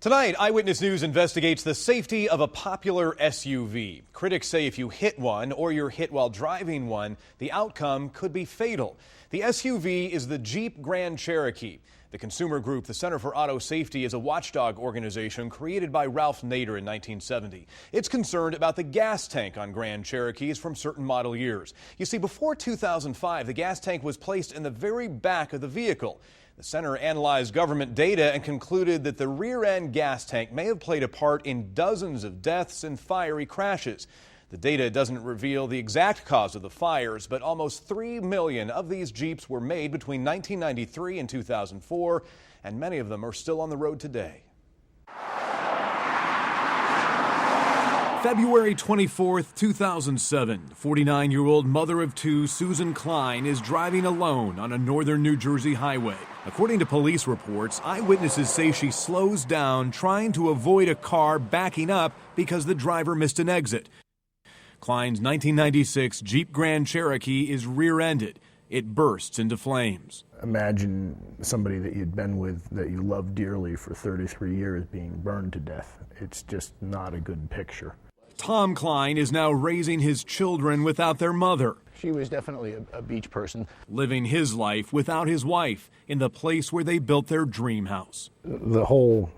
Tonight, Eyewitness News investigates the safety of a popular SUV. Critics say if you hit one or you're hit while driving one, the outcome could be fatal. The SUV is the Jeep Grand Cherokee. The consumer group, the Center for Auto Safety, is a watchdog organization created by Ralph Nader in 1970. It's concerned about the gas tank on Grand Cherokees from certain model years. You see, before 2005, the gas tank was placed in the very back of the vehicle. The center analyzed government data and concluded that the rear-end gas tank may have played a part in dozens of deaths and fiery crashes. The data doesn't reveal the exact cause of the fires, but almost 3 million of these Jeeps were made between 1993 and 2004, and many of them are still on the road today. February 24th, 2007, 49-year-old mother of two Susan Klein is driving alone on a northern New Jersey highway. According to police reports, eyewitnesses say she slows down trying to avoid a car backing up because the driver missed an exit. Klein's 1996 Jeep Grand Cherokee is rear-ended. It bursts into flames. Imagine somebody that you'd been with, that you loved dearly for 33 years, being burned to death. It's just not a good picture. Tom Klein is now raising his children without their mother. She was definitely a beach person. Living his life without his wife in the place where they built their dream house. The whole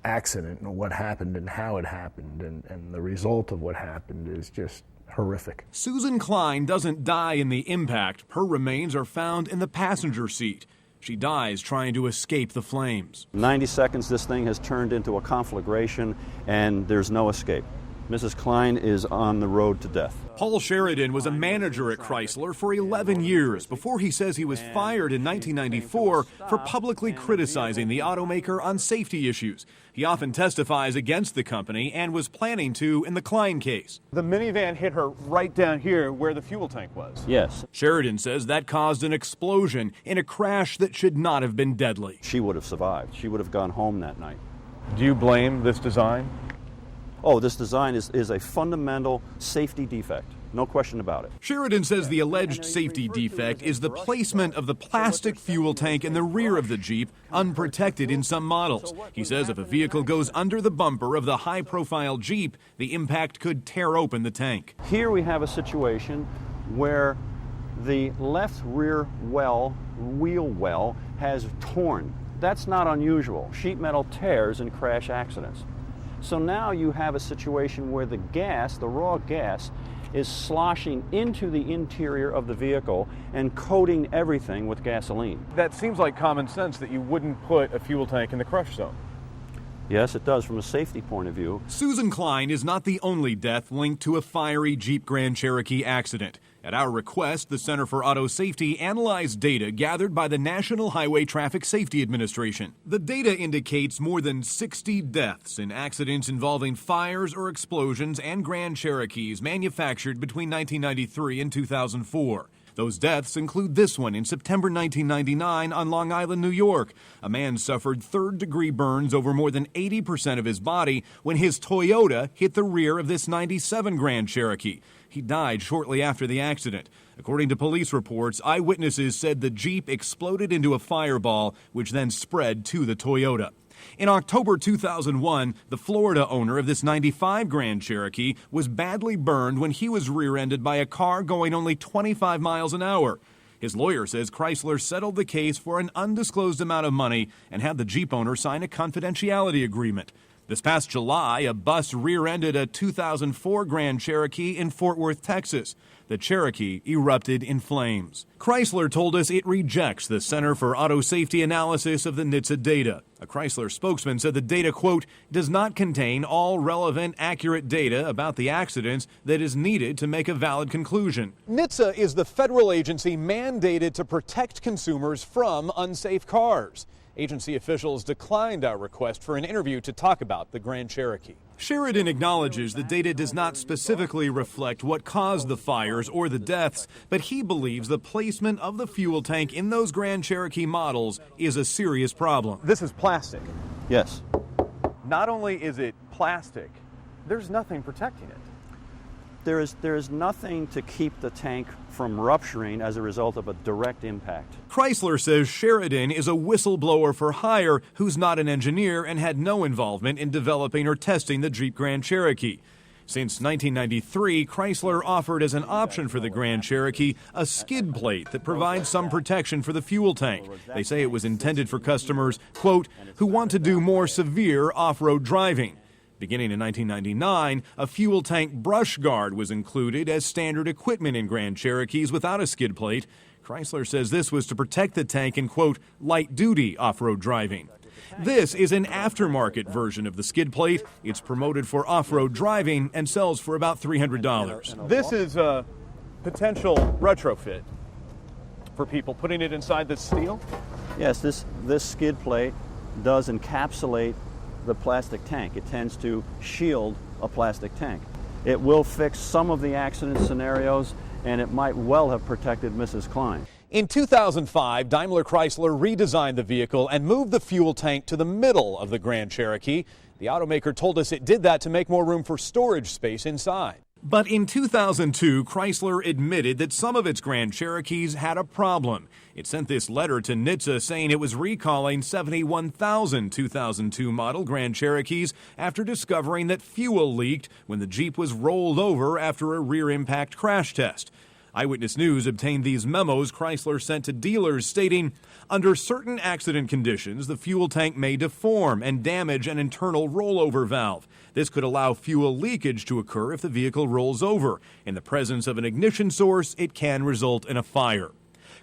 accident and what happened and how it happened and the result of what happened is just horrific. Susan Klein doesn't die in the impact. Her remains are found in the passenger seat. She dies trying to escape the flames. 90 seconds, this thing has turned into a conflagration, and there's no escape. Mrs. Klein is on the road to death. Paul Sheridan was a manager at Chrysler for 11 years before he says he was fired in 1994 for publicly criticizing the automaker on safety issues. He often testifies against the company and was planning to in the Klein case. The minivan hit her right down here where the fuel tank was. Yes. Sheridan says that caused an explosion in a crash that should not have been deadly. She would have survived. She would have gone home that night. Do you blame this design? Oh, this design is a fundamental safety defect. No question about it. Sheridan says the alleged safety defect is the placement of the plastic fuel tank in the rear of the Jeep, unprotected in some models. He says if a vehicle goes under the bumper of the high-profile Jeep, the impact could tear open the tank. Here we have a situation where the left rear wheel well has torn. That's not unusual. Sheet metal tears in crash accidents. So now you have a situation where the gas, the raw gas, is sloshing into the interior of the vehicle and coating everything with gasoline. That seems like common sense that you wouldn't put a fuel tank in the crush zone. Yes, it does from a safety point of view. Susan Klein is not the only death linked to a fiery Jeep Grand Cherokee accident. At our request, the Center for Auto Safety analyzed data gathered by the National Highway Traffic Safety Administration. The data indicates more than 60 deaths in accidents involving fires or explosions and Grand Cherokees manufactured between 1993 and 2004. Those deaths include this one in September 1999 on Long Island, New York. A man suffered third-degree burns over more than 80% of his body when his Toyota hit the rear of this 97 Grand Cherokee. He died shortly after the accident. According to police reports, eyewitnesses said the Jeep exploded into a fireball, which then spread to the Toyota. In October 2001, the Florida owner of this 95 Grand Cherokee was badly burned when he was rear-ended by a car going only 25 miles an hour. His lawyer says Chrysler settled the case for an undisclosed amount of money and had the Jeep owner sign a confidentiality agreement. This past July, a bus rear-ended a 2004 Grand Cherokee in Fort Worth, Texas. The Cherokee erupted in flames. Chrysler told us it rejects the Center for Auto Safety analysis of the NHTSA data. A Chrysler spokesman said the data, quote, does not contain all relevant, accurate data about the accidents that is needed to make a valid conclusion. NHTSA is the federal agency mandated to protect consumers from unsafe cars. Agency officials declined our request for an interview to talk about the Grand Cherokee. Sheridan acknowledges the data does not specifically reflect what caused the fires or the deaths, but he believes the placement of the fuel tank in those Grand Cherokee models is a serious problem. This is plastic. Yes. Not only is it plastic, there's nothing protecting it. There is nothing to keep the tank from rupturing as a result of a direct impact. Chrysler says Sheridan is a whistleblower for hire who's not an engineer and had no involvement in developing or testing the Jeep Grand Cherokee. Since 1993, Chrysler offered as an option for the Grand Cherokee a skid plate that provides some protection for the fuel tank. They say it was intended for customers, quote, who want to do more severe off-road driving. Beginning in 1999, a fuel tank brush guard was included as standard equipment in Grand Cherokees without a skid plate. Chrysler says this was to protect the tank in, quote, light-duty off-road driving. This is an aftermarket version of the skid plate. It's promoted for off-road driving and sells for about $300. This is a potential retrofit for people, putting it inside the steel? Yes, this skid plate does encapsulate the plastic tank. It tends to shield a plastic tank. It will fix some of the accident scenarios, and it might well have protected Mrs. Klein. In 2005, Daimler Chrysler redesigned the vehicle and moved the fuel tank to the middle of the Grand Cherokee. The automaker told us it did that to make more room for storage space inside. But in 2002, Chrysler admitted that some of its Grand Cherokees had a problem. It sent this letter to NHTSA saying it was recalling 71,000 2002 model Grand Cherokees after discovering that fuel leaked when the Jeep was rolled over after a rear impact crash test. Eyewitness News obtained these memos Chrysler sent to dealers stating, under certain accident conditions, the fuel tank may deform and damage an internal rollover valve. This could allow fuel leakage to occur if the vehicle rolls over. In the presence of an ignition source, it can result in a fire.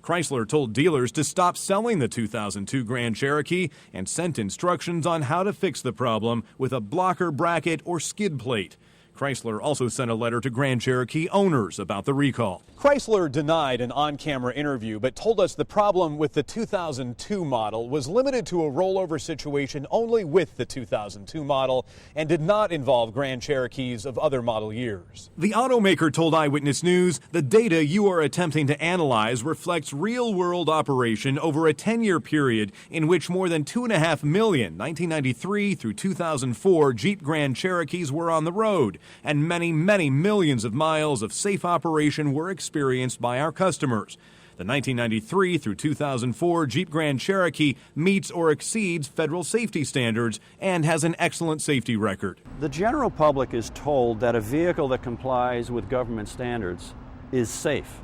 Chrysler told dealers to stop selling the 2002 Grand Cherokee and sent instructions on how to fix the problem with a blocker bracket or skid plate. Chrysler also sent a letter to Grand Cherokee owners about the recall. Chrysler denied an on-camera interview, but told us the problem with the 2002 model was limited to a rollover situation only with the 2002 model and did not involve Grand Cherokees of other model years. The automaker told Eyewitness News the data you are attempting to analyze reflects real-world operation over a 10-year period in which more than 2.5 million 1993 through 2004 Jeep Grand Cherokees were on the road, and many, many millions of miles of safe operation were experienced by our customers. The 1993 through 2004 Jeep Grand Cherokee meets or exceeds federal safety standards and has an excellent safety record. The general public is told that a vehicle that complies with government standards is safe.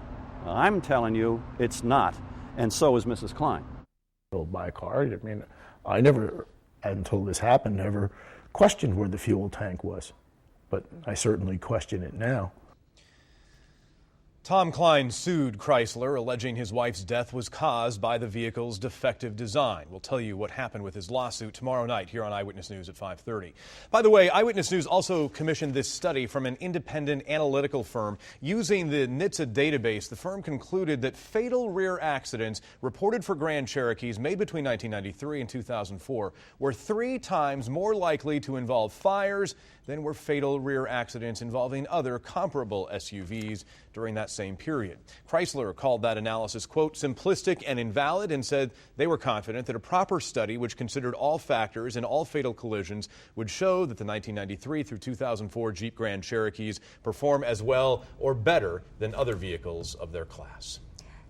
I'm telling you it's not, and so is Mrs. Klein. By a car, I mean, I never, until this happened, never questioned where the fuel tank was. But I certainly question it now. Tom Klein sued Chrysler, alleging his wife's death was caused by the vehicle's defective design. We'll tell you what happened with his lawsuit tomorrow night here on Eyewitness News at 5:30. By the way, Eyewitness News also commissioned this study from an independent analytical firm. Using the NHTSA database, the firm concluded that fatal rear accidents reported for Grand Cherokees made between 1993 and 2004 were 3 times more likely to involve fires than were fatal rear accidents involving other comparable SUVs during that same period. Chrysler called that analysis, quote, simplistic and invalid, and said they were confident that a proper study which considered all factors and all fatal collisions would show that the 1993 through 2004 Jeep Grand Cherokees perform as well or better than other vehicles of their class.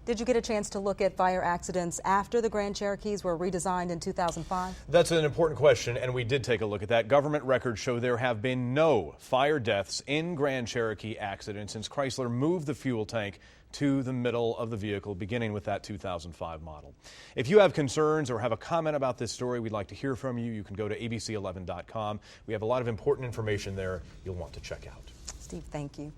Did you get a chance to look at fire accidents after the Grand Cherokees were redesigned in 2005? That's an important question, and we did take a look at that. Government records show there have been no fire deaths in Grand Cherokee accidents since Chrysler moved the fuel tank to the middle of the vehicle, beginning with that 2005 model. If you have concerns or have a comment about this story, we'd like to hear from you. You can go to abc11.com. We have a lot of important information there you'll want to check out. Steve, thank you.